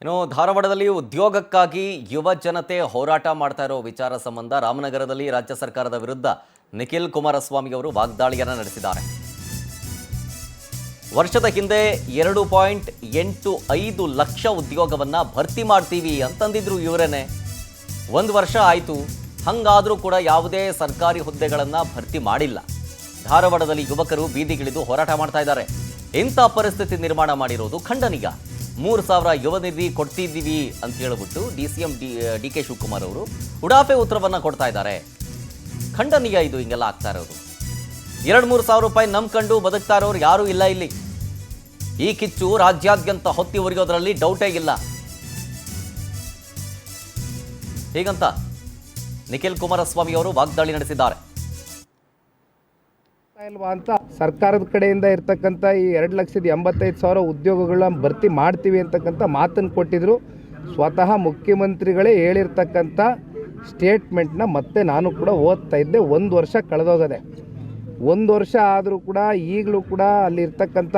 ಇನ್ನು ಧಾರವಾಡದಲ್ಲಿ ಉದ್ಯೋಗಕ್ಕಾಗಿ ಯುವ ಜನತೆ ಹೋರಾಟ ಮಾಡ್ತಾ ಇರೋ ವಿಚಾರ ಸಂಬಂಧ ರಾಮನಗರದಲ್ಲಿ ರಾಜ್ಯ ಸರ್ಕಾರದ ವಿರುದ್ಧ ನಿಖಿಲ್ ಕುಮಾರಸ್ವಾಮಿ ಅವರು ವಾಗ್ದಾಳಿಯನ್ನು ನಡೆಸಿದ್ದಾರೆ. ವರ್ಷದ ಹಿಂದೆ 2.85 ಲಕ್ಷ ಉದ್ಯೋಗವನ್ನ ಭರ್ತಿ ಮಾಡ್ತೀವಿ ಅಂತಂದಿದ್ರು ಇವರೇನೆ. ಒಂದು ವರ್ಷ ಆಯಿತು, ಹಂಗಾದರೂ ಕೂಡ ಯಾವುದೇ ಸರ್ಕಾರಿ ಹುದ್ದೆಗಳನ್ನು ಭರ್ತಿ ಮಾಡಿಲ್ಲ. ಧಾರವಾಡದಲ್ಲಿ ಯುವಕರು ಬೀದಿಗಿಳಿದು ಹೋರಾಟ ಮಾಡ್ತಾ ಇದ್ದಾರೆ. ಇಂಥ ಪರಿಸ್ಥಿತಿ ನಿರ್ಮಾಣ ಮಾಡಿರೋದು ಖಂಡನೀಯ. 3,000 ಯುವ ನಿಧಿ ಕೊಡ್ತಿದ್ದೀವಿ ಅಂತ ಹೇಳ್ಬಿಟ್ಟು DCM DK ಶಿವಕುಮಾರ್ ಅವರು ಉಡಾಫೆ ಉತ್ತರವನ್ನು ಕೊಡ್ತಾ ಇದ್ದಾರೆ. ಖಂಡನೀಯ ಇದು ಹಿಂಗೆಲ್ಲ ಆಗ್ತಾ ಇರೋದು. 2-3 ಸಾವಿರ ರೂಪಾಯಿ ನಂಬ್ಕೊಂಡು ಬದುಕ್ತಾ ಇರೋರು ಯಾರೂ ಇಲ್ಲ ಇಲ್ಲಿ. ಈ ಕಿಚ್ಚು ರಾಜ್ಯಾದ್ಯಂತ ಹೊತ್ತಿ ಉರಿಯೋದ್ರಲ್ಲಿ ಡೌಟೇ ಇಲ್ಲ. ಹೀಗಂತ ನಿಖಿಲ್ ಕುಮಾರಸ್ವಾಮಿ ಅವರು ವಾಗ್ದಾಳಿ ನಡೆಸಿದ್ದಾರೆ. ಇಲ್ವಾ ಅಂತ ಸರ್ಕಾರದ ಕಡೆಯಿಂದ ಇರ್ತಕ್ಕಂಥ ಈ 2,85,000 ಉದ್ಯೋಗಗಳನ್ನ ಭರ್ತಿ ಮಾಡ್ತೀವಿ ಅಂತಕ್ಕಂಥ ಮಾತನ್ನು ಕೊಟ್ಟಿದ್ರು. ಸ್ವತಃ ಮುಖ್ಯಮಂತ್ರಿಗಳೇ ಹೇಳಿರ್ತಕ್ಕಂಥ ಸ್ಟೇಟ್ಮೆಂಟ್ನ ಮತ್ತೆ ನಾನು ಕೂಡ ಓದ್ತಾ ಇದ್ದೆ. 1 ವರ್ಷ ಕಳೆದೋಗದೆ. 1 ವರ್ಷ ಆದರೂ ಕೂಡ ಈಗಲೂ ಕೂಡ ಅಲ್ಲಿರ್ತಕ್ಕಂಥ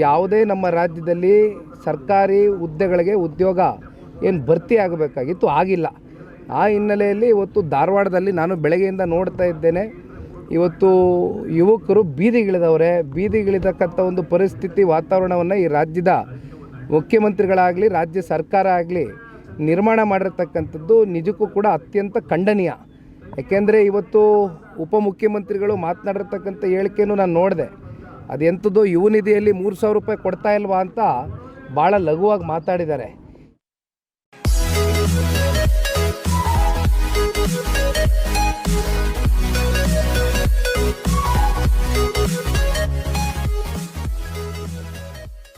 ಯಾವುದೇ ನಮ್ಮ ರಾಜ್ಯದಲ್ಲಿ ಸರ್ಕಾರಿ ಹುದ್ದೆಗಳಿಗೆ ಉದ್ಯೋಗ ಏನು ಭರ್ತಿ ಆಗಬೇಕಾಗಿತ್ತು, ಆಗಿಲ್ಲ. ಆ ಹಿನ್ನೆಲೆಯಲ್ಲಿ ಇವತ್ತು ಧಾರವಾಡದಲ್ಲಿ ನಾನು ಬೆಳಗ್ಗೆಯಿಂದ ನೋಡ್ತಾ ಇದ್ದೇನೆ. ಇವತ್ತು ಯುವಕರು ಬೀದಿಗಿಳಿದವರೆ. ಬೀದಿಗಿಳಿತಕ್ಕಂಥ ಒಂದು ಪರಿಸ್ಥಿತಿ ವಾತಾವರಣವನ್ನು ಈ ರಾಜ್ಯದ ಮುಖ್ಯಮಂತ್ರಿಗಳಾಗಲಿ ರಾಜ್ಯ ಸರ್ಕಾರ ಆಗಲಿ ನಿರ್ಮಾಣ ಮಾಡಿರ್ತಕ್ಕಂಥದ್ದು ನಿಜಕ್ಕೂ ಕೂಡ ಅತ್ಯಂತ ಖಂಡನೀಯ. ಯಾಕೆಂದರೆ ಇವತ್ತು ಉಪಮುಖ್ಯಮಂತ್ರಿಗಳು ಮಾತನಾಡಿರ್ತಕ್ಕಂಥ ಹೇಳಿಕೆಯನ್ನು ನಾನು ನೋಡಿದೆ. ಅದೆಂಥದ್ದು ಯುವ ನಿಧಿಯಲ್ಲಿ 3,000 ರೂಪಾಯಿ ಕೊಡ್ತಾ ಇಲ್ವಾ ಅಂತ ಭಾಳ ಲಘುವಾಗಿ ಮಾತಾಡಿದ್ದಾರೆ.